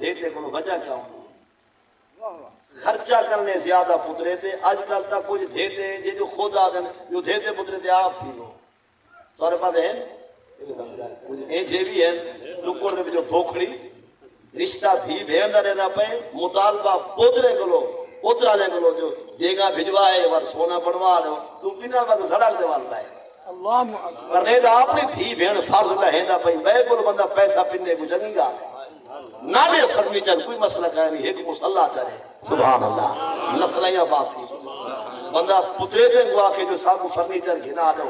دیتے کو وجہ کیا ہوتی خرچہ کرنے زیادہ پترے تھے آج کل تک کچھ دیتے جی جو خود آدھن جو دیتے پترے تھے آپ تھی وہ سارے پاس ہیں کچھ ایجے بھی ہیں لکڑ دے جو بھوکڑی رشتہ تھی بہن رہنا پہ مطالبہ پترے کو لو پترا لے کو لو جو دیگا بھجوائے ور سونا بنوا لو تو پینا بات سڑک دے والا ہے ورنے دا اپنی تھی بہن فرض لہندا پئی بے کول بندہ پیسہ پینے کو جنگی گا نہ دے فرنیچر کوئی مسئلہ کا نہیں ایک مصلا چلے سبحان اللہ نسلیاں بات تھی بندہ پترے دے گوا کے جو سب فرنیچر گھنا دو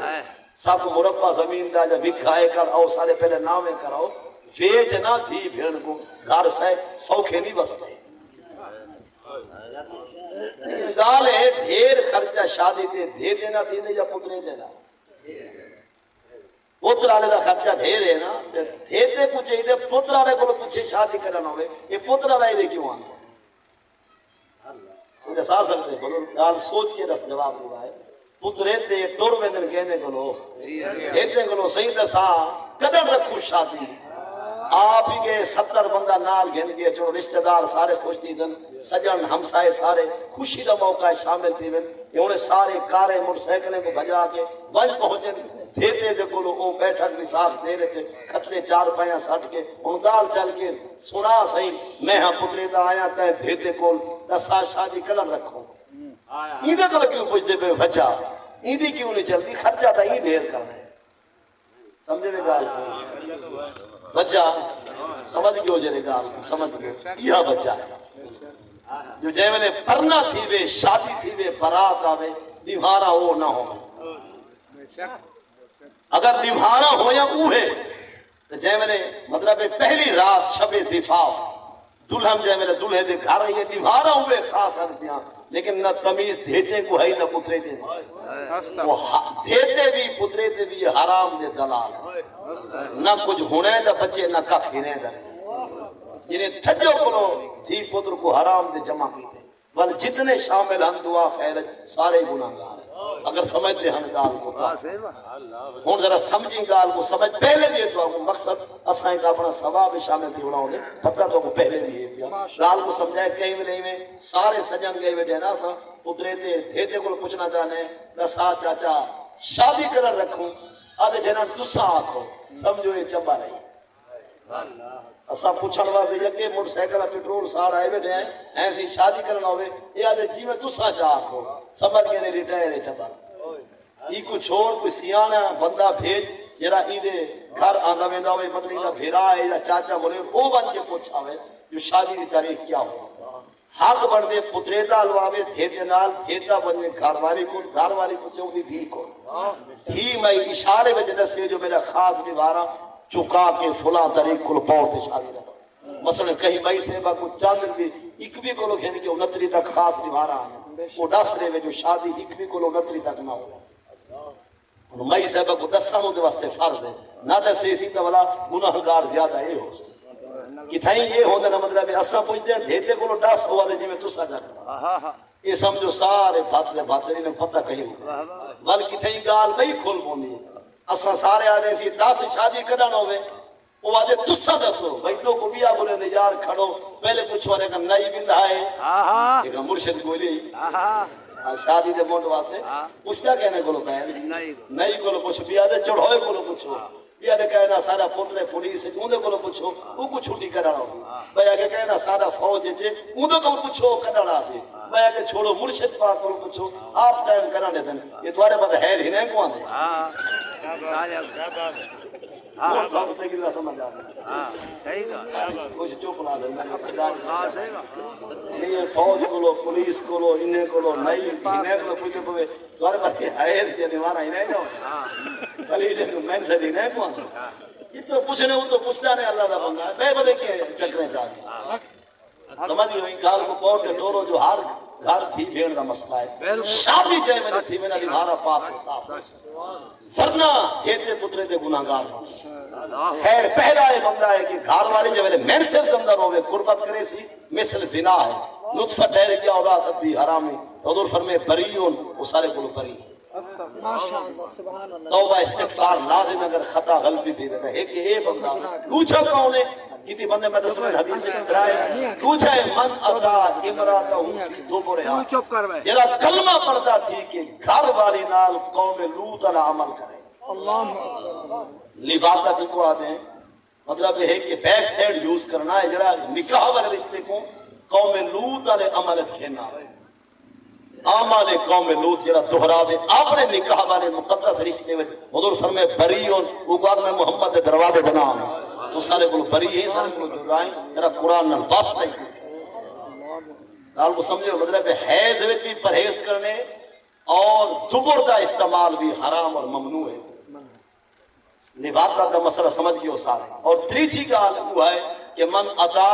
سب مربع زمین دا جب بکھائے کر او سارے پہلے نامے کراؤ ویچ نہ تھی بہن کو گھر سے سوکھے نہیں بستے گال ہے ڈھیر خرچہ شادی تے دے دینا تھی دے یا پترے دینا پترا لے دا خرچہ ڈھیر ہے نا دیتے کچھ چاہیے پترا لے کو پوچھے شادی کرنا ہوئے یہ پترا لے کیوں آنا ہے سا سکتے بولو گال سوچ کے رس جواب ہوا ہے پترے تے ٹور ویندن کہنے کو لو دیتے کو لو صحیح دسا قدر رکھو شادی آپ ہی گئے 70 بندہ نال گھن گئے جو رشتہ دار سارے خوش دیزن سجن ہمسائے سارے خوشی دا موقع شامل تھی ون انہیں سارے کارے موٹر سائیکلیں کو بھجا کے ون پہنچن دیتے دے کو لو بیٹھک بھی ساتھ دے رہے تھے کھٹنے 4 پائیاں سٹ کے ان دال چل کے سنا صحیح میں ہاں پترے دا آیا تے دیتے کو دسا شادی کلم رکھو ایدے کو کیوں پوچھتے پہ بچا ایدی کیوں نہیں چلتی خرچہ تا ہی ڈھیر کرنا ہے سمجھے میں گال بچہ سمجھ گئے ہو جرے گال سمجھ گئے یہ بچہ ہے جو جے میں نے پرنا تھی وے شادی تھی وے برات آوے دیوارا وہ نہ ہو اگر دیوارا ہو یا وہ ہے تو جے میں نے مطلب پہلی رات شب زفاف دلہم جے میں نے دلہے دے گھر یہ دیوارا ہوئے خاص عرضیاں لیکن نہ تمیز دیتے کو ہے نہ پترے دے دیتے بھی پترے دے بھی حرام دے دلال نہ کچھ ہونے دا بچے نہ کخ ہنے دا جنہیں تھجو کلو تھی پتر کو حرام دے جمع کی دے بل جتنے شامل ہم دعا خیر سارے گناہگار ہیں اگر سمجھتے ہم گال کو ہوں ذرا سمجھیں گال کو سمجھ پہلے بھی تو مقصد اسائیں کا اپنا ثواب شامل تھی بڑھاؤں دے پتہ تو کو پہلے بھی ہے گال کو سمجھائے کہیں میں نہیں میں سارے سجن گئے بیٹھے نا سا پترے تھے تھے کو پوچھنا چاہنے رسا چاچا شادی کرن رکھوں آدھے جنان تسا آکھو سمجھو یہ چمبا نہیں اسا پوچھن واسطے یکے موٹر سائیکل پیٹرول ساڑ آئے بیٹھے ہیں ایسی شادی کرنا ہوئے یہ آدھے جی میں تسا چاہ آکھو سمجھ گئے ریٹائر ہے چمبا ای کو چھوڑ کوئی سیانا بندہ بھیج جرا ایدے گھر آدھا ویندہ ہوئے مطلب دا بھیرا ہے یا چاچا بولے وہ بن کے پوچھا ہوئے جو شادی دی تاریخ کیا ہو حق بڑھ دے پتریتا الواوے دھیتے نال دھیتا بنے گھر والی کو چاہوں دی کو دھی میں اشارے میں جنہ سے جو میرا خاص نوارا چکا کے فلاں طریق کو پاؤتے شادی رکھا مثلا کہیں بھائی صحبہ کو چاندر دی ایک بھی کو لوگ کہنے کہ انتری تک خاص نوارا آنے وہ ڈس رہے میں جو شادی ایک بھی کو لوگ انتری تک نہ ہو مائی صاحبہ کو دسانوں کے واسطے فرض ہے نہ دسے اسی کا والا گناہگار زیادہ ہے ہو سکتا کتھائیں یہ ہوندے نہ مطلب ہے اسا پوچھتے ہیں دھیتے کو لو ڈاس ہوا دے جی میں تسا جاتا یہ سمجھو سارے باتلے نے پتہ کہیں ہوگا بل کتھائیں گال نہیں کھول بوندی اسا سارے آدھے سی 10 شادی کرنا ہوئے وہ آدھے تسا دسو بھائی لوگ کو بیا بولے دے یار کھڑو پہلے پوچھو رہے کہ نئی بندہ ہے ایک مرشد گولی شادی دے مونڈ واسطے پوچھتا کہنے کو لو کہیں نئی کو لو پوچھو بیا دے چڑھوئے کو لو پوچھو بیا دے کہنا سارا پترے پولیس ہے اندے کو لو پوچھو وہ کو چھوٹی کرانا ہو بیا کہ کہنا سارا فوج ہے اندے کو پوچھو کرانا سے بیا کہ چھوڑو مرشد پاک کو لو پوچھو آپ ٹائم کرانے دیں یہ تمہارے پاس ہے ہی نہیں کو آنے ہاں صاحب کی طرح سمجھ آ رہا صحیح کہا کچھ چوپ لا دے میں ہاں صحیح کہا یہ فوج کو لو پولیس کو لو انہیں کو لو نئی انہیں کو لو کوئی پوے تمہارے پاس ہے جنے مارا ہی نہیں جاؤ ہاں کلی جن مین سے نہیں کون یہ تو پوچھنے وہ تو پوچھتا نہیں اللہ دا بندہ بے بدے کے چکریں جا کے سمجھ گئے گال کو کوڑ کے ٹورو جو ہر گھر تھی بھیڑ دا مسئلہ ہے شادی جائے میں تھی میں نے مارا پاک کے ساتھ ورنہ کہتے پترے دے گناہگار خیر پہلا یہ بندہ ہے کہ گھر والے جب میں سے اندر ہوئے قربت کرے سی مثل زنا ہے نطفہ ٹھہر گیا اولاد ابدی حرامی حضور فرمے بریون وہ سارے کو بری ماشاءاللہ سبحان اللہ توبہ استغفار لازم اگر خطا غلطی تھی تو ایک اے بندہ پوچھا کون ہے کتی بندے میں دس منٹ حدیث سے اترائے پوچھا ہے من اتا امراتہ فی دبرہا چپ کر بھائی جرا کلمہ پڑھتا تھی کہ گھر والی نال قوم لوط علیہ عمل کرے اللہ لباتا تھی کو آدھے ہیں مطلب ہے کہ بیک سائڈ یوز کرنا ہے جڑا نکاح والے رشتے کو قوم لوط علیہ عمل کھینا ہے آمال قوم لوط جڑا دہراوے اپنے نکاح والے مقدس رشتے وچ حضور فرمائے بری ہون وہ بعد میں محمد دے دروازے دے نام تو سارے کو بری ہے سارے کو جڑائیں جڑا قرآن نال واسطہ ہی نال کو سمجھو مطلب ہے حیض وچ بھی پرہیز کرنے اور دبر دا استعمال بھی حرام اور ممنوع ہے نباتات دا مسئلہ سمجھ گئے ہو سارے اور تریچی کا حال وہ ہے کہ من عطا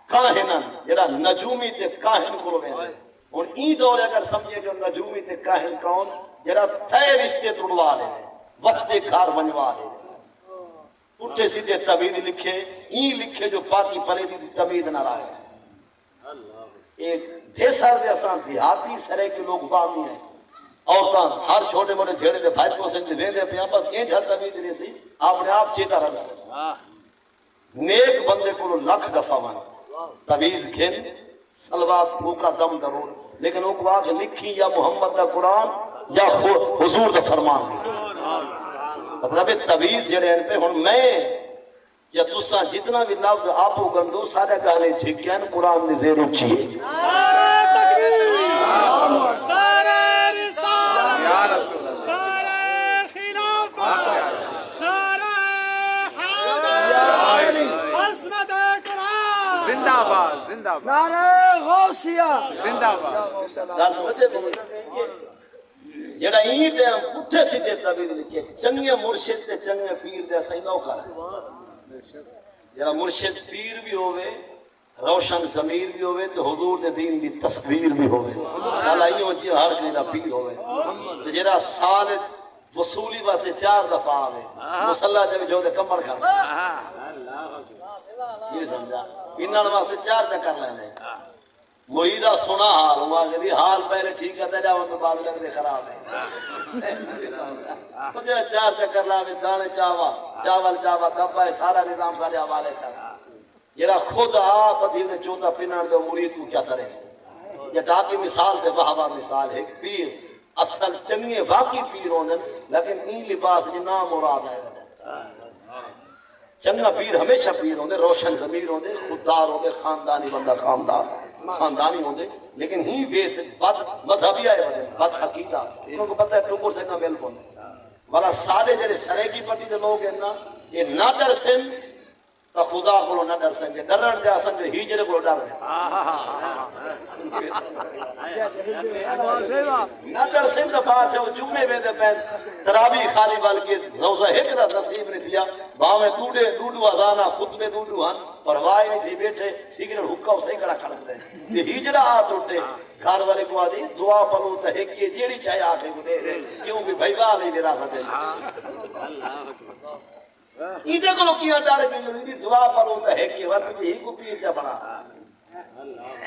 کاہنن جڑا نجومی تے کاہن کو لوگ ہیں اور این دور اگر سمجھے جو نجومی تے کاہن کون جڑا تھے رشتے توڑوا لے وقت گھر بنوا لے پٹھے سیدھے تبید لکھے این لکھے جو پاکی پریدی دی تبید نہ رائے ایک بھیسار دے اساں دیہاتی سرے کے لوگ بامی ہیں عورتاں ہر چھوٹے موٹے جھیڑے دے بھائی کو سنجھ دے پیا بس این جھا تبید لے سی اپنے آپ چیتا رب سے نیک بندے کو لکھ دفعہ مان تبیز گھن سلوات بھوکا دم درور لیکن وہ کو آج لکھی یا محمد دا قرآن یا حضور دا فرمان مطلب تبیز جڑے ان پہ ہن میں یا تساں جتنا بھی لفظ آپو گندو سارے گانے جھکین قرآن نے زیر اچھی نعرہ تکبیر نعرہ رسالت یا رسول اللہ نعرہ خلافت نعرہ حیدر عظمت قرآن زندہ باد زندہ باد نعرہ غوثیہ زندہ باد دار سمجھے جڑا این ٹائم پٹھے سیدھے تبید لکھے چنگے مرشد تے چنگے پیر دے سائیں نو کر جڑا مرشد پیر بھی ہوئے روشن ضمیر بھی ہوئے تو حضور دے دین دی تصویر بھی ہوئے اللہ ہی جی ہر جیڑا پیر ہوئے جڑا سال وصولی واسطے 4 دفعہ آوے مصلی جب جو دے کمر کر یہ سمجھا انہاں واسطے 4 چکر لیندے مریدہ سنا حال ہوا کہ حال پہلے ٹھیک ہے جاؤں تو بعد لگ دے خراب ہے مجھے 4 چکر لاوے دانے چاول دبا ہے سارا نظام سارے حوالے کر جرا خود آپ ادھیو چوتا پینان دے مرید کو کیا طرح سے یہ ڈاکی مثال دے بہوا مثال ہے پیر اصل چنگے واقعی پیر ہوندن لیکن این لباس جنا مراد ہے چنگا پیر ہمیشہ پیر ہوندے روشن ضمیر ہوندے خوددار ہوندے خاندانی بندہ خاندانی ہوندے لیکن ہی بیس بد مذہبی آئے ہوندے بد عقیدہ انہوں کو پتہ ہے ٹوکر سے نہ مل ہوندے والا سارے جڑے سرے کی پٹی دے لوگ ہیں نا یہ نہ ڈر سن تو خدا کو نہ ڈر سن ڈرن دے آسن دے ہی جڑے کو ڈر دے نہ ڈر سن تو بات ہے وہ جمعے میں دے پینس ترابی خالی بال کے روزہ ہکرہ نصیب نہیں تھیا باہمیں ڈوڈو ازانا خطبے ڈوڈو ہن پروائی نہیں تھی بیٹھے سیکرے حکا اسے کڑا کھڑک دے یہ ہجڑا آت اٹھے گھر والے کو آدھی دعا پڑھو تو ایک یہ جیڑی چاہے آنکھیں کو دے کیوں بھی بھائی باہ نہیں دینا سکتے ایدے کو لوگ کیا ڈار کے جو دعا پڑھو تو ایک یہ ورد ہی کو پیر جا بنا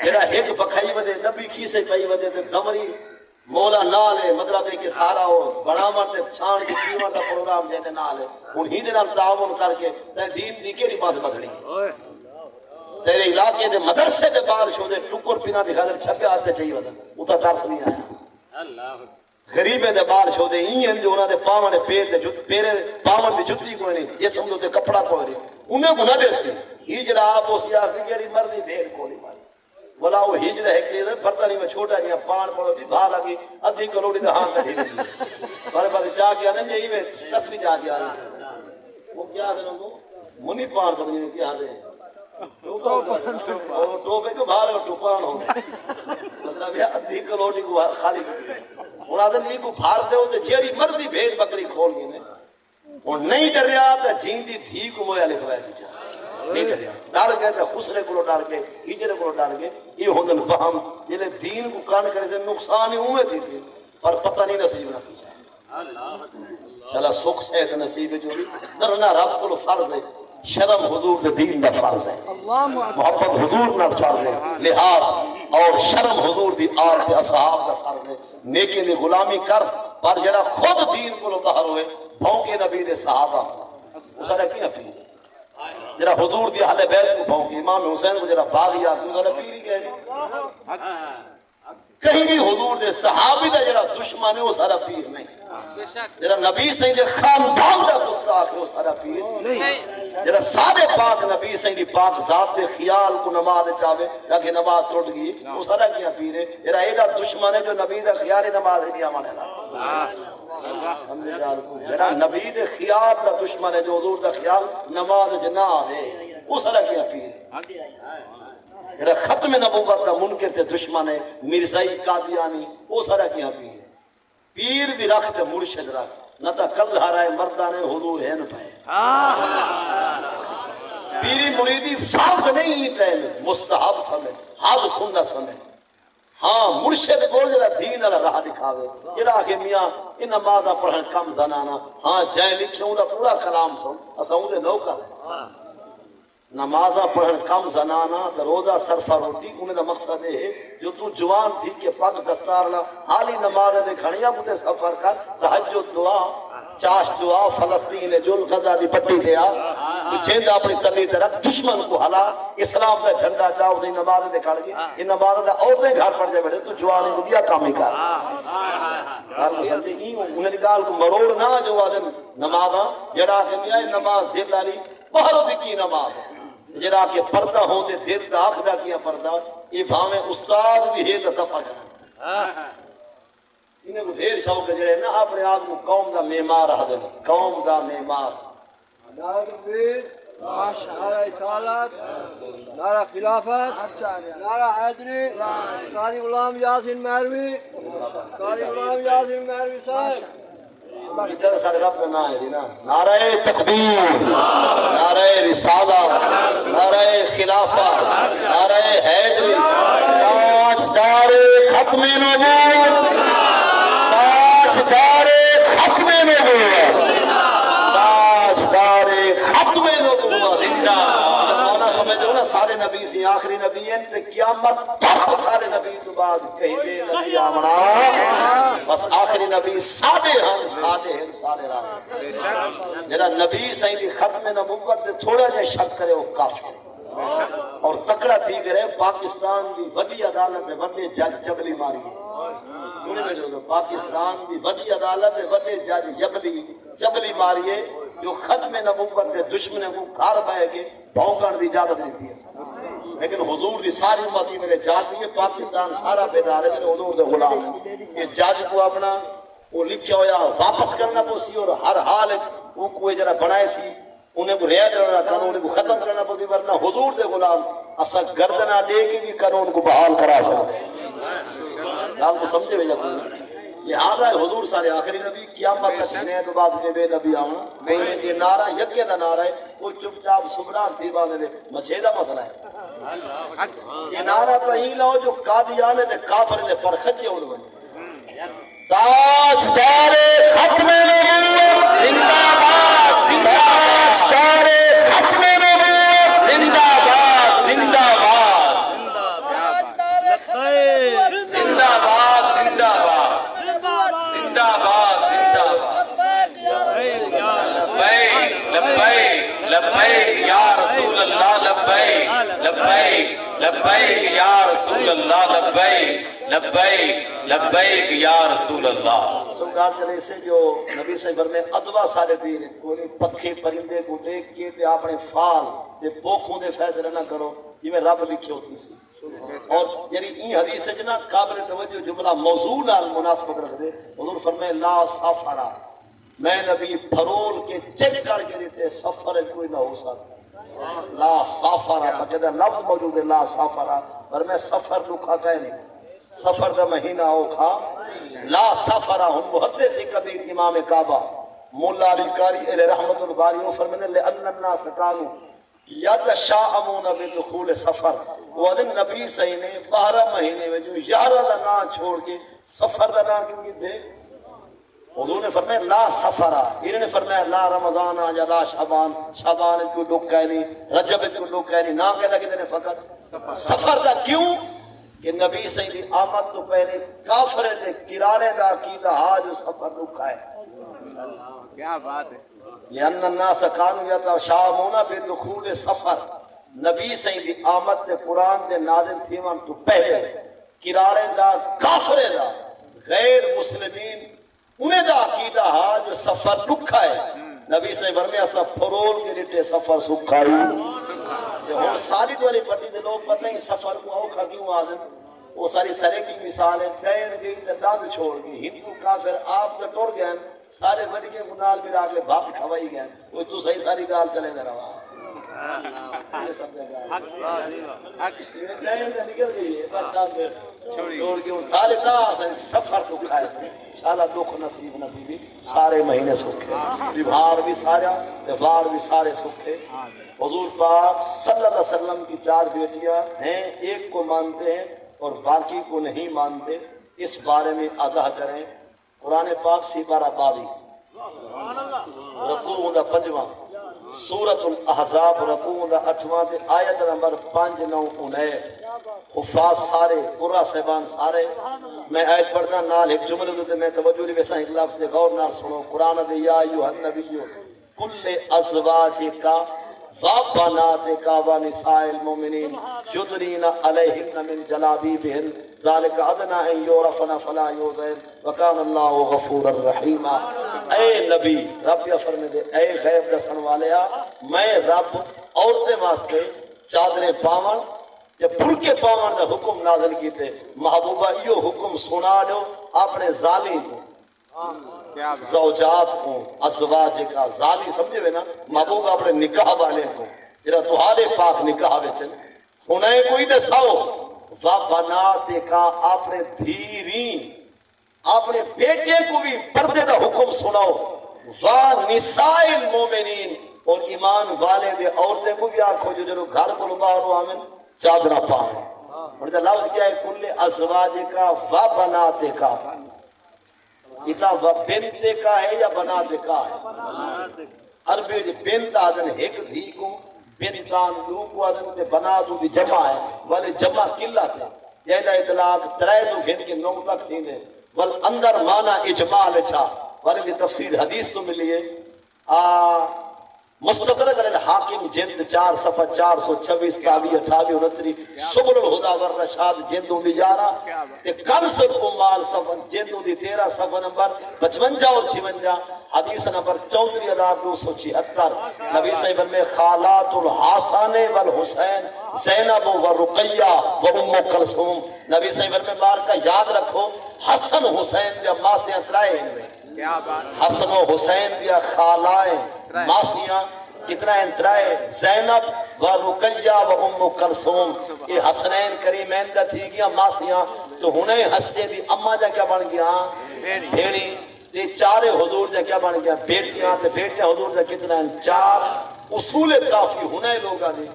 جیڑا ایک بکھائی ودے نبی کھیسے پائی ودے تے دمری مولا نال ہے مطلب ہے کہ سارا ہو بڑا مرتے چھان کی قیمت کا پروگرام جیتے نال ہے انہی دے نال تعاون کر کے تے دین دی کیری بات بدڑی تیرے علاقے دے مدرسے دے بارش ہو دے ٹکر پینا دکھا دے چھپے آتے چاہیے ودن اتھا ترس نہیں آیا غریبے دے بارش ہو دے این جو انہاں دے پاون دے پیر دے پیرے پاون دی جتی کوئی نہیں جسم دے کپڑا کوئی نہیں انہیں کو نہ دے سی ہجڑا آپ اسی آخری جیڑی مردی بھیڑ کولی ماری بولا وہ ہجڑا ہے چیز پتہ نہیں میں چھوٹا جہاں پان پڑھو بھی بھا لگی ادھی کروڑی دے ہاں کٹھی لگی بارے بات جا گیا نہیں یہی میں تصویر جا گیا وہ کیا دے لوگوں منی پان پتہ نہیں کیا دے ٹوپے کو بھا لگا ٹوپان ہو مطلب یہ ادھی کروڑی کو خالی انہاں دے نہیں کو بھار دے ہوتے جیڑی مردی بھیڑ بکری کھول گئی نے اور نہیں ڈر رہا تھا جیندی دھی کو مویا لکھوایا سی چاہ نہیں ڈر رہا ڈر گئے تھے خسرے کو ڈر گئے ہجرے کو ڈر گئے یہ ہوندن فہم جلے دین کو کان کرے سے نقصان ہوئے تھی سی پر پتہ نہیں نصیب نہ تھی چلا سکھ صحت نصیب جو بھی ڈرنا رب کو فرض ہے شرم حضور دے دین دا فرض ہے محبت حضور نہ فرض ہے لحاظ اور شرم حضور دی آل کے اصحاب دا فرض ہے نیکی دی غلامی کر پر جڑا خود دین کو باہر ہوئے بھونکے نبی دے صحابہ اس سارا کیا پیر ہے جڑا حضور دی اہل بیت کو بھونکے امام حسین کو جڑا باغی آتی سارا پیر ہی کہہ کہیں بھی حضور دے صحابی دا جڑا دشمن ہے وہ سارا پیر نہیں جڑا نبی سائیں دے خاندان دا گستاخ ہے وہ سارا پیر نہیں جڑا سارے پاک نبی سائیں دی پاک ذات دے خیال کو نماز چاہے تاکہ نماز ٹوٹ گئی وہ سارا کیا پیر ہے جڑا ایڈا دشمن ہے جو نبی دا خیال نماز نہیں آمانے لگا سمجھے جان کو جڑا نبی دے خیال دا دشمن ہے جو حضور دا خیال نماز جنا آوے وہ سارا کیا پیر ہے جڑا ختم نبوت دا منکر تے دشمن ہے مرزائی قادیانی وہ سارا کیا پیر ہے پیر بھی رکھ تے مرشد رکھ نہ تا کل ہرائے مردان حضور ہے نہ پائے پیری مریدی فرض نہیں ٹائم مستحب سمجھ حد سننا سمجھ ہاں مرشد بول جڑا دین والا راہ دکھاوے جڑا کہ میاں ان نمازاں پڑھن کم زنانا ہاں جائیں لکھے ہوں دا پورا کلام سن اساں اون دے نوکر ہے نمازاں پڑھن کم زنانا تا روزہ صرفہ روٹی انہیں دا مقصد ہے جو تو جوان تھی کہ پاک دستار لا حالی نماز دے کھڑیاں مجھے سفر کر تہجد دعا چاش دعا فلسطین جل غزہ دی پٹی دیا جیند اپنی تلی تے رکھ دشمن کو ہلا اسلام دا جھنڈا چاہو دے نماز دے کھڑ گئی یہ نماز دا عورتیں گھر پڑ جائے بیٹھے تو جوان کو گیا کام ہی کر گال کو سمجھے انہیں دی گال کو مروڑ نہ جو آدم نمازاں جڑا کہ میاں نماز دل لالی باہروں دی کی نماز ہے جڑا کہ پردہ ہوں دے دل دا آخدہ کیا پردہ یہ بھاویں استاد بھی ہے تا دفع کرنا انہیں کو دیر شوق جڑے نا اپنے آپ کو قوم دا میمار حضر قوم دا میمار نعرہ تکبیر نعرہ رسالت نعرہ خلافت نعرہ حیدری قاری غلام یاسین مہروی قاری غلام یاسین مہروی صاحب ادھر سارے رب کا نام ہے دینا نعرہ تکبیر نعرہ رسالت نعرہ خلافت نعرہ حیدری تاجدار ختم نبوت تاجدار ختم نبوت تاجدار ختم نبوت زندہ مانا سمجھ لو نا سارے نبی سے آخری نبی ہیں تے قیامت تک سارے نبی تو بعد کہیں دے نبی آمنا بس آخری نبی سادے ہیں سارے راز جنہا نبی سائیں دی ختم نبوت دے تھوڑا جائے شک کرے وہ کافر ہے اور تکڑا تھی کرے پاکستان دی وڈی عدالت دے وڈے جج جبلی ماری ہے پاکستان دی وڈی عدالت دے وڈے جج جبلی ماری ہے جو ختم نبوت دے دشمنے کو گھر بائے کے بھونکن دی اجازت دیتی ہے لیکن حضور دی ساری امتی میرے جاتی ہے پاکستان سارا بیدار ہے جو حضور دے غلام ہے یہ جج کو اپنا وہ لکھیا ہویا واپس کرنا پوسی اور ہر حال وہ کوئی جرا بنائے سی انہیں کو ریا کرنا قانون کو ختم کرنا پوسی ورنہ حضور دے غلام اسا گردنہ دے کے بھی قانون کو بحال کرا سکتے ہیں آپ کو سمجھے بھیا کوئی لہذا حضور سارے آخری نبی قیامت تک نے تو بعد کے بے نبی آؤں کہیں یہ نعرہ یکے دا نعرہ ہے کوئی چپ چاپ سبران تھی بانے دے مچھے دا مسئلہ ہے یہ نعرہ تہی لاؤ جو قادیانے دے کافر دے پر خچے ان بنے تاجدار ختم نبوت زندہ باد زندہ تاجدار ختم نبوت زندہ باد زندہ باد زندہ باد زندہ باد لبیک یا رسول اللہ لبیک لبیک لبیک یا رسول اللہ لبیک لبیک لبیک یا رسول اللہ سرکار چلے سے جو نبی صلی اللہ علیہ وسلم ادوا سارے دین کوئی پکھے پرندے کو دیکھ کے تے اپنے فال تے پوکھوں دے فیصلہ نہ کرو یہ میں رب لکھی ہوتی سی اور یعنی این حدیث ہے جنا قابل توجہ جملہ موضوع نال مناسبت رکھ دے حضور فرمائے لا سافرہ میں نبی پھرول کے چیک کر کے دیتے سفر کوئی نہ ہو سکتا لا سافرہ بجدہ لفظ موجود ہے لا سافرہ پر میں سفر لکھا کہے نہیں سفر دا مہینہ ہو کھا لا سافرہ ہم محدث کبیر امام کعبہ مولا علی کاری علیہ رحمت الباری فرمانے لئن الناس کانو یتشاءمون بدخول سفر وہ دن نبی صحیح نے 12 مہینے میں جو 11 دا نام چھوڑ کے سفر دا نام کیوں کی دے حضور نے فرمایا لا سفرہ انہوں نے فرمایا لا رمضان یا لا شعبان شعبان کو لوگ کہہ نہیں رجب کو لوگ کہہ نہیں نام کہتا کہ نے فقط سفر دا کیوں کہ نبی صحیح دی آمد تو پہلے کافرے دے کرارے دا عقیدہ جو سفر رکھا ہے. کیا بات ہے. لأن الناس كانوا يتشاءمون بدخول سفر. نبی صحیح دی آمد تے قرآن دے نازل تھیون تو پہلے کرارے دا کافرے دا غیر مسلمین انہیں دا عقیدہ جو سفر رکھا ہے. نبی صحیح فرمایا سب فرول کے لیے سفر سکھائی. ہن ساری والی پٹی دے لوگ پتہ ہی سفر کو اوکھا کیوں آدم وہ ساری سرے کی مثال ہے. دین گئی تے دند چھوڑ گئی. ہندو کافر آپ تے ٹر گئے سارے بڑھ کے گنال ملا کے بھاپ کھوائی گئے. وہ تو صحیح ساری گال چلے دے رہا یہ سب دین تے نکل گئی ہے بس دند چھوڑ کے سارے دا سفر کو کھائے. انشاءاللہ دکھ نصیب نبی بھی سارے مہینے سکھے بیمار بھی سارا دیوار بھی سارے سکھے. حضور پاک صلی اللہ علیہ وسلم کی 4 بیٹیاں ہیں. ایک کو مانتے ہیں اور باقی کو نہیں مانتے. اس بارے میں آگاہ کریں. قرآن پاک سپارہ 22 رکوع دا 5واں سورۃ الاحزاب رکوع دا 8واں تے آیت نمبر 5 9 19. حفاظ سارے قرآن صاحبان سارے میں آیت پڑھنا نال ایک جملے تے میں توجہ لی ویسا ایک لفظ دے غور نال سنو. قرآن دے یا ایھا النبی کل ازواجک وبناتک ونساء المؤمنین یدنین علیہن من جلابیبہن ذالک ادنی ان یعرفن فلا یؤذین وکان اللہ غفورا رحیما. اے نبی رب یا فرمے دے اے غیب دسن والیا میں رب عورتیں واسطے چادریں پاون یا برقے پاون دا حکم نازل کیتے. محبوبہ یہ حکم سنا دو اپنے ذالی کو زوجات کو ازواج کا ذالی سمجھے ہوئے نا محبوب اپنے نکاح والے کو جرا تہارے پاک نکاح وچ انہیں کوئی دساؤ و بنات کا اپنے دھیری اپنے بیٹے کو بھی پردے دا حکم سناؤ. و نساء المومنین اور ایمان والے دے عورتیں کو بھی آکھو جو گھر کو باہر آمن چادرہ پائیں. اور لفظ کیا ہے کل ازواج کا و بنات کا. اتا بنت کا ہے یا بنات کا ہے. عربی دی بنت آدن ایک دھی کو بنتان دو کو آدن تے بناتو دی جمع ہے والے جمع قلت ہے. یہ دا اطلاق 3 تو گھن کے 9 تک تھینے ول اندر مانا اجمال چھا والے دی تفسیر حدیث تو ملی ہے. مستدرک علی الحاکم جلد 4 صفحہ 426 تابی 28 29 سبل الہدا والرشاد جلد 11 تے کنز الامال صفحہ جلد 13 صفحہ نمبر 55 اور 56 حدیث نمبر 34276. نبی صاحب میں خالات الحسن والحسین زینب و رقیہ و ام کلثوم. نبی صاحب میں بار کا یاد رکھو حسن حسین دیا ماسیاں 3 ہیں میں. حسن و حسین دیا خالائیں ماسیاں کتنا ہیں 3 زینب و رقیہ و ام کلثوم. یہ حسنین کریمین دا تھی گیا ماسیاں تو ہنیں ہستے دی اما جا کیا بن گیا بھیڑی. یہ 4 حضور جا کیا بن گیا بیٹیاں تے بیٹے حضور جا کتنا ہیں 4. اصول کافی ہنیں لوگا دی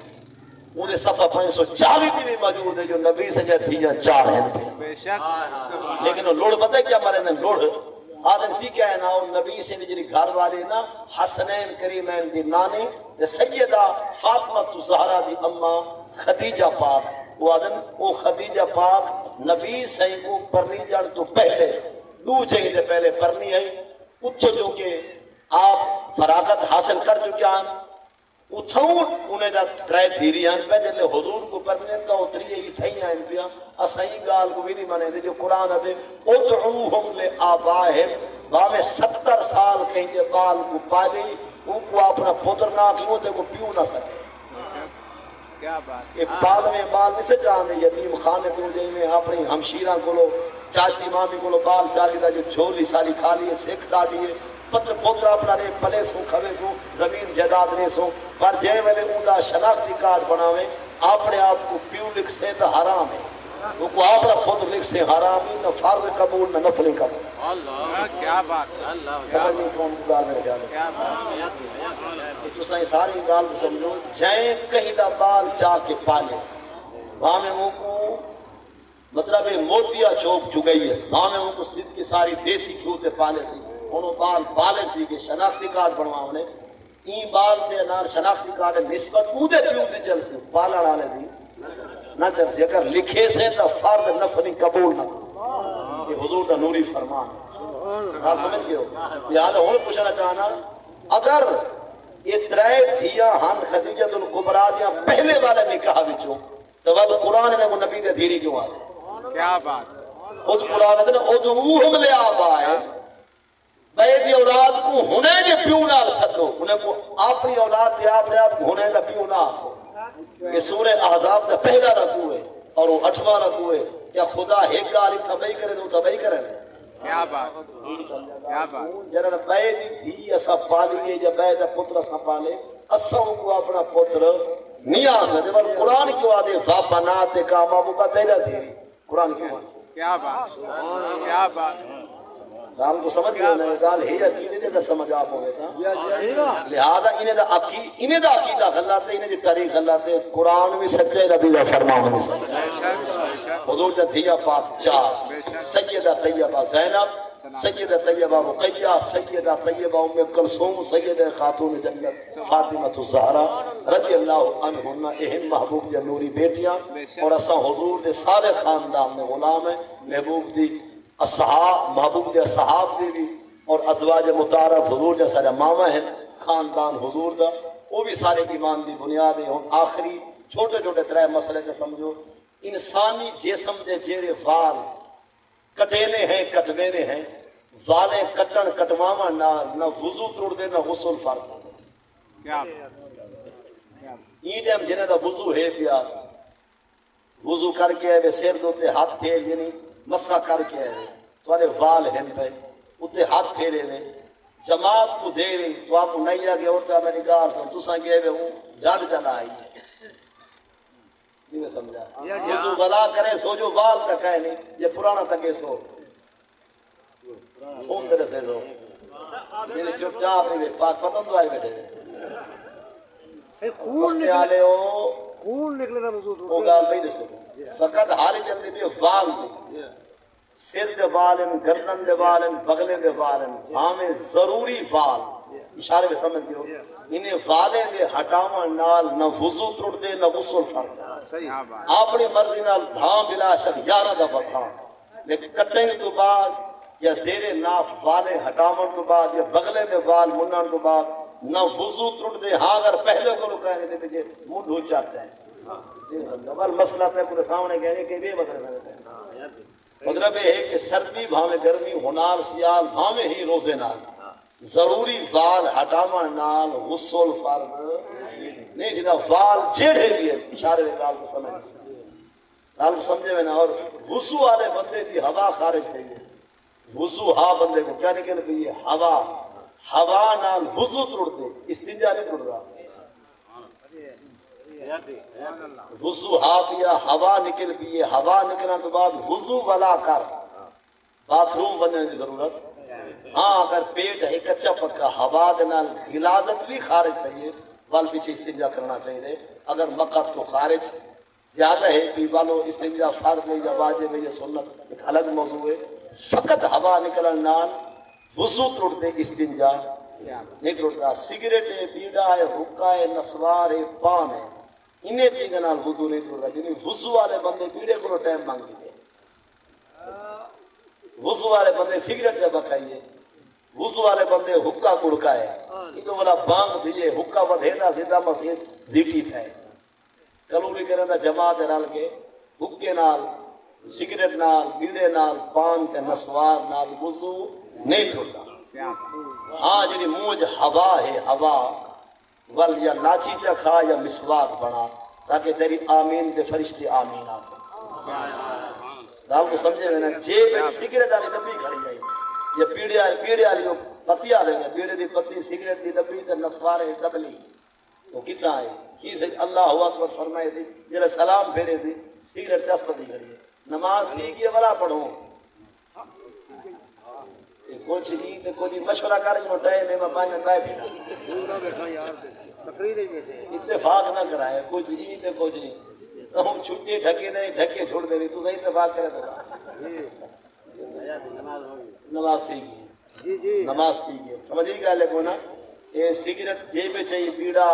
انہیں صفحہ 540 دی بھی موجود ہے جو نبی سے جا تھی جا 4 ہیں. لیکن وہ لوڑ پتہ ہے کیا مرے دن لوڑ آدم سی کیا ہے نا اور نبی سے جری گھر والے نا حسنین کریمین دی نانی سیدہ فاطمہ زہرا دی اما خدیجہ پاک. وہ آدم وہ خدیجہ پاک نبی سے کو پرنی جان تو پہلے 2 جہی دے پہلے پرنی ہے اتھو جو کہ آپ فراغت حاصل کر چکے ہیں اتھوں انہیں دا 3 دھیری ہیں پہ جلے حضور کو پرنے کا اتری ہی تھئی ہیں پیا اسائی گال کو بھی نہیں مانے دے جو قرآن دے ادعوہم لے آبائہم باہمیں 70 سال کہیں دے بال کو پالے ان کو اپنا پتر نہ کیوں تے کو پیو نہ سکتے. کیا بات. یہ بال میں بال نہیں سے جانے یتیم خانے تو جائیں میں اپنی ہمشیرہ کو لو چاچی مامی کو لو بال چالی دا جو جھولی سالی کھالی ہے سکھ داڑی ہے پتر پوترا اپنا رے پلے سو کھوے سو زمین جائیداد نے سو پر جے ویلے اوندا شناختی کارڈ بناویں اپنے آپ کو پیو لکھ سے تو حرام ہے. وہ کو اپنا پتر لکھ سے حرام ہی نہ فرض قبول نہ نفل قبول. اللہ کیا بات. سمجھ نہیں کون گال میرے خیال کیا بات. تو سائیں ساری گال سمجھو جائیں کہیں دا بال چاہ کے پالے وہاں میں وہ کو مطلب موتیا چوک چگئی ہے وہاں میں وہ کو سدھ کی ساری دیسی کھوتے پالے سی انہوں بال پالے تھی کہ شناختی کارڈ بنوا انہیں این بال دے نار شناختی کارڈ نسبت اودے پیو دی چل سی پالا ڈالے دی نہ چلسی اگر لکھے سے تو فرد نفلی قبول نہ کرو یہ حضور دا نوری فرمان ہے آپ سمجھ گئے ہو لہذا اور پوچھنا چاہنا اگر یہ ترائے دھیاں ہم خدیجہ الکبریٰ دیاں پہلے والے نکاح وچوں تو وہ قرآن نے وہ نبی دے دھیری کیوں آدھے کیا بات خود قرآن نے ادعوہم لآبائہم بے دی اولاد کو ہونے دے پیو نال سدو انہیں کو اپنی اولاد دے آپ نے آپ ہونے دا پیو نہ آکھو یہ سورہ احزاب دا پہلا رکوع ہے اور وہ 8واں رکوع ہے کیا خدا ایک گالی تبعی کرے تو تبعی کرے دے کیا بات کیا بات جنہاں بے دی دھی اسا پالیے یا بے دا پتر اسا پالے اسا کو اپنا پتر نہیں آ سکتے بل قرآن کیوں آدھے فَبَنَاتِ کاما بکا تیرا دھیری قرآن کیوں آدھے کیا بات کیا بات گال کو سمجھ گئے نا گال ہی عقیدے دے کر سمجھ آپ ہوئے تھا لہذا انہیں دا عقیدہ غلط ہے انہیں دی تاریخ غلط ہے قرآن بھی سچے نبی دا فرمان بھی سچے حضور دا دھیا پاک 4 سیدہ طیبہ زینب سیدہ طیبہ رقیہ سیدہ طیبہ ام کلثوم سیدہ خاتون جنت فاطمہ الزہرا رضی اللہ عنہن اہم محبوب دی نوری بیٹیاں اور اساں حضور دے سارے خاندان میں غلام ہیں محبوب دی اصحاب محبوب دے اصحاب دے بھی اور ازواج متعارف حضور جیسا جو ماما ہیں خاندان حضور دا وہ بھی سارے ایمان دی بنیاد ہیں آخری چھوٹے چھوٹے ترائے مسئلے کے سمجھو انسانی جسم دے جیرے وال کٹینے ہیں کٹوینے ہیں والے کٹن کٹواما نہ وضو توڑ دے نہ غسل فرض دے کیا این ٹائم جنہیں دا وضو ہے پیا وضو کر کے آئے سیر دوتے ہاتھ پھیر یعنی مسا کر کے آئے تو وال ہیں پہ اتنے ہاتھ پھیرے ہوئے جماعت کو دے رہی تو آپ کو نہیں آگے ہوتا میں نگار سن تو سن گئے ہوں جان چلا آئی ہے نہیں میں سمجھا وضو بلا کرے سو جو وال تک ہے نہیں یہ پرانا تک ہے سو خون کرے سے سو میرے چپ چاپ نہیں پاک پتن تو آئے بیٹھے خون نکلے نا وضو وہ گال نہیں دے فقط حالی جلدی بھی وال دی سر دے والن گردن دے والن بغلے دے والن ہمیں ضروری وال اشارے میں سمجھ گئے ہو انہیں والے دے ہٹاون نال نہ وضو ترڑ دے نہ غسل فرض دے اپنی مرضی نال دھام بلا شک 11 دفعہ تھا لیکن کٹنگ تو بعد یا زیر ناف والے ہٹاون تو بعد یا بغلے دے وال منن تو بعد نہ وضو ترڑ دے ہاں اگر پہلے کو کہنے دے بجے منہ دھو چاہتا ہے بل مسئلہ پہ کو سامنے کہنے کہ بے مطلب ہے مطلب ہے کہ سردی بھاویں گرمی ہونال سیال بھاویں ہی روزے نال ضروری وال ہٹاون نال غسل فرض نہیں جدا وال جیڑے بھی ہے اشارے میں گال کو سمجھ گال کو سمجھے میں نا اور وضو والے بندے کی ہوا خارج گئی ہے وضو ہا بندے کو کیا نکل گئی ہے ہوا نال وضو توڑ دے استنجا نہیں توڑ رہا وضو ہا پیا ہوا نکل گئی ہے ہوا نکلنے تو بعد وضو والا کر باتھ روم بننے کی ضرورت ہاں اگر پیٹ ہے کچا پکا ہوا دنال غلاظت بھی خارج چاہیے بال پیچھے استنجا کرنا چاہیے اگر مقت تو خارج زیادہ ہے پی والو استنجا فرض ہے یا واجب ہے یا سنت ایک الگ موضوع ہے فقط ہوا نکلن نال وضو توڑ دے استنجا نہیں توڑتا سگریٹ ہے بیڑا ہے حکا ہے نسوار ہے پان ہے انہیں چیزیں نال وضو نہیں توڑتا یعنی وضو والے بندے بیڑے کو ٹائم مانگی دے وضو والے بندے سگریٹ جب کھائیے وضو والے بندے حکا کڑکائے یہ تو بلا بانگ دیئے حکا بدھینا سیدھا مسجد زیٹی تھائے کلو بھی کریں دا جماعت رل کے حکے نال سگریٹ نال بیڑے نال پان تے نسوار نال وضو نہیں توڑتا ہاں جنہی موج ہوا ہے ہوا ول یا لاچی چا کھا یا مسواک بنا تاکہ تیری آمین دے فرشتے آمین آتے داؤ کو سمجھے میں نا جیب ایک سگریٹ آلی ڈبی کھڑی جائی یا پیڑے آلی پتی آ دیں گے پیڑے دی پتی سگریٹ دی ڈبی تے نسوار ہے دبلی وہ کتنا ہے کی سے اللہ اکبر فرمائے تھی جنہیں سلام پھیرے تھی سگریٹ چس پتی کھڑی ہے نماز تھی کہ بلا پڑھو کچھ عید کچھ مشورہ کر جو ٹائم میں پانچ پائے تھی اتفاق نہ کرائے کچھ عید کچھ ہم چھٹی ڈھکے نہیں ڈھکے چھوڑ دے رہی تو صحیح اتفاق کرے تو نماز تھی گئی نماز تھی گئی سمجھے گا لے کو نا یہ سگریٹ جیبے چاہیے پیڑا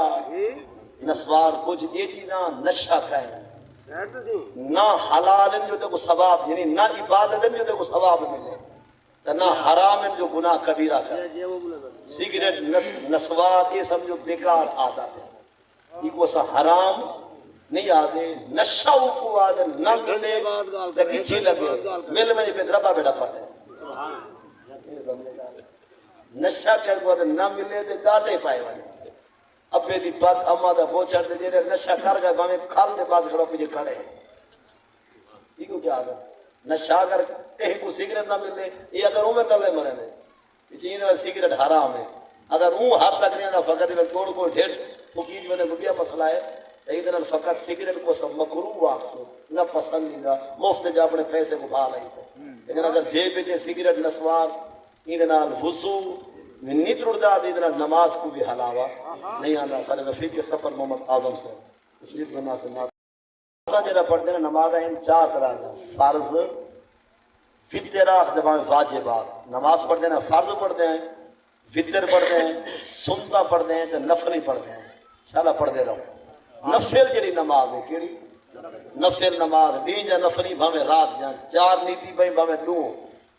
نسوار کچھ یہ چیزاں نشہ کھائے نہ حلال جو تے کو ثواب یعنی نہ عبادت جو تے کو ثواب ملے تو نہ حرام جو گناہ کبیرہ کرے سگریٹ نسوار یہ سمجھو بیکار عادت ہے یہ کو سا حرام نہیں آدھے نشہ کو آدھے نہ ملے تو کچھی لگے مل میں پہ دربا بیٹا پڑھے نشہ کر کو آدھے نہ ملے تو گاٹے پائے والے ابے دی بات اما دا وہ چڑھ دے جیرے نشہ کر گئے بانے کھال دے بات کھڑا پجھے کھڑے یہ کو کیا آدھا نشہ کر کہیں کو سگریٹ نہ ملے یہ اگر میں نلے مرے دے اسی اندر سگریٹ حرام ہے اگر ہاتھ تک نہیں آنا فقط میں توڑ کو ڈھیر فقید میں نے گبیا مسئلہ ہے ایدن فقط سگریٹ کو سب مکروہ واقع نہ پسندیدہ مفت جا اپنے پیسے کو بھا رہی تھے لیکن اگر جیب پہ سگریٹ نسوار ایدن وضو نیت رڑدا ایدن نماز کو بھی حلاوہ نہیں آنا سارے رفیق کے سفر محمد اعظم سے اس لیے بنا سے نماز جڑا پڑھتے ہیں نماز ہیں چار طرح کا فرض فطرہ واجبات نماز پڑھتے ہیں فرض پڑھتے ہیں فطر پڑھتے ہیں سنتا پڑھتے ہیں تو نفلی پڑھتے ہیں انشاءاللہ پڑھتے رہو نفل جڑی نماز ہے کیڑی نفل نماز دین جا نفلی بھامے رات جان چار نیتی بھائی بھامے دو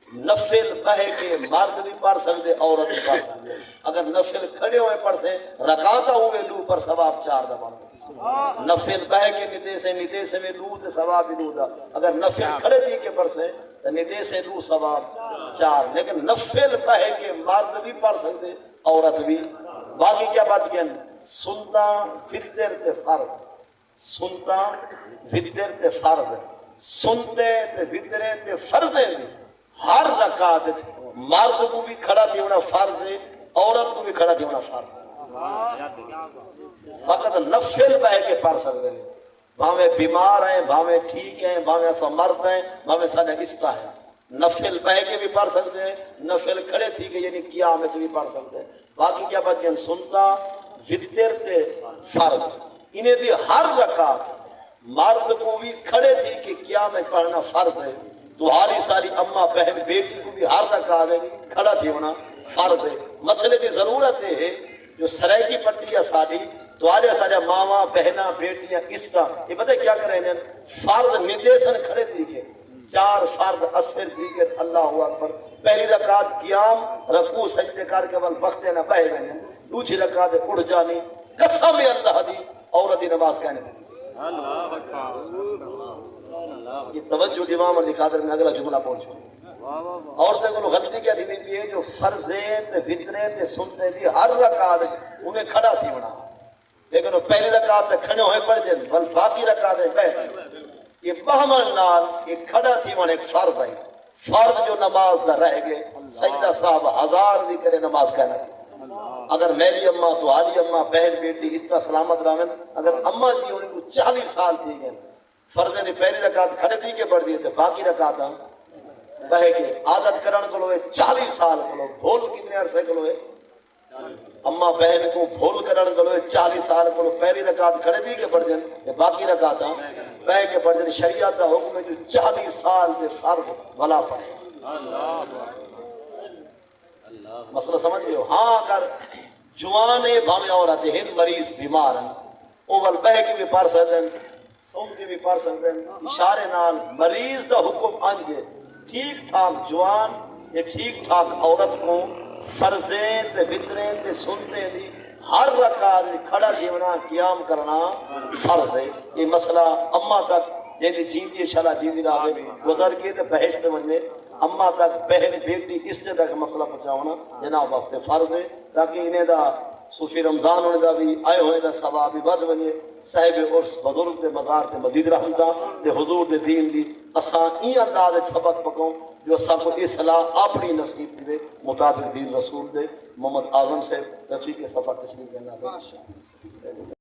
نفل بہے کے مرد بھی پڑھ سکتے عورت بھی پڑھ سکتے اگر نفل کھڑے ہوئے پڑھ سے رکاتا ہوئے دو پر ثواب چار دفعہ نفل بہے کے نیتے سے میں دو تو ثواب بھی دو دا اگر نفل کھڑے تھی کے پڑھ سے تو نیتے سے دو ثواب چار لیکن نفل بہے کے مرد بھی پڑھ سکتے عورت بھی باقی کیا بات کیا سنتا فطر تے فرض سنتا فطر تے فرض سنتے تے فطرے تے فرض بھی ہر رکعت مرد کو بھی کھڑا تھی ہونا فرض ہے عورت کو بھی کھڑا تھی ہونا فرض فقط نفل بہ کے پڑھ سکتے ہیں بھاویں بیمار ہیں بھاویں ٹھیک ہیں بھاویں ایسا مرد ہیں بھاویں سارے قسطہ ہے نفل بہ کے بھی پڑھ سکتے ہیں نفل کھڑے تھی کہ یعنی قیامت بھی پڑھ سکتے ہیں باقی کیا بات ہیں سنتا وطر تے فرض انہیں بھی ہر رکعت مرد کو بھی کھڑے تھی کہ قیامت پڑھنا فرض ہے تو حالی ساری اماں بہن بیٹی کو بھی ہر رکعت کھڑا تھی ہونا فرض ہے مسئلے کی ضرورت ہے جو سرائی کی پٹیاں ساری تو آجا سارا ماما بہنا بیٹیاں استا یہ پتہ کیا کریں ہیں فرض ندیسن کھڑے تھی کہ چار فرض اثر تھی کہ اللہ اکبر پہلی رکعت قیام رکوع سجدے کر کے بل بختے نہ بہ گئے ہیں دوسری رکعت اڑ جانی قسم اللہ دی عورت نماز کہنے تھی یہ توجہ امام علی قادر میں اگلا جملہ پہنچو عورتیں کو غلطی کیا تھی بھی ہے جو فرضیں تے فطریں تے سنتے بھی ہر رکعت انہیں کھڑا تھی بنا لیکن وہ پہلی رکعت کھڑے ہوئے پڑ جائیں بل باقی رکعتیں بہتر یہ بہمن نال یہ کھڑا تھی بنا ایک فرض آئی فرض جو نماز نہ رہ گئے سجدہ صاحب ہزار بھی کرے نماز کہنا اگر میری اماں تو حالی اماں بہن بیٹی اس کا سلامت رامن اگر اماں جی انہیں کو 40 سال تھی گئے فرض نے پہلی رکعت کھڑے تھی کے پڑھ دیے تھے باقی رکعت بہے کے عادت کرن کو لوے 40 سال کو لو بھول کتنے عرصے کو لوے اماں بہن کو بھول کرن کو لوے 40 سال کو لو پہلی رکعت کھڑے تھی کے پڑھ دیں باقی رکعت بہے کے پڑھ دیں شریعت کا حکم ہے جو 40 سال دے فرض بھلا پڑے مسئلہ سمجھ گئے ہاں اگر جوانے بھامے عورت ہند مریض بیمار ہیں اول بہے کے بھی پڑھ سکتے ہیں سم کے بھی پڑھ سکتے ہیں اشارے نال مریض دا حکم آنجے ٹھیک ٹھاک جوان یہ ٹھیک ٹھاک عورت کو فرضیں تے فطریں تے سنتے دی ہر رکعت کھڑا جیونا قیام کرنا فرض ہے یہ مسئلہ اماں تک جیدی جیندی شالا جیندی راہے گزر کے تے بہشت ونجے اماں تک بہن بیٹی اس سے تک مسئلہ پہنچاؤنا جناب واسطے فرض ہے تاکہ انہیں دا صوفی رمضان ہونے دا بھی آئے ہوئے دا ثواب بھی بڑھ بنے صاحب عرص بزرگ دے مزار تے مزید رحمتہ دے حضور دے دین دی اساں این انداز سبق پکوں جو سب کو اصلاح اپنی نصیب دے مطابق دین رسول دے محمد اعظم سے رفیق سفر تشریف دینا سے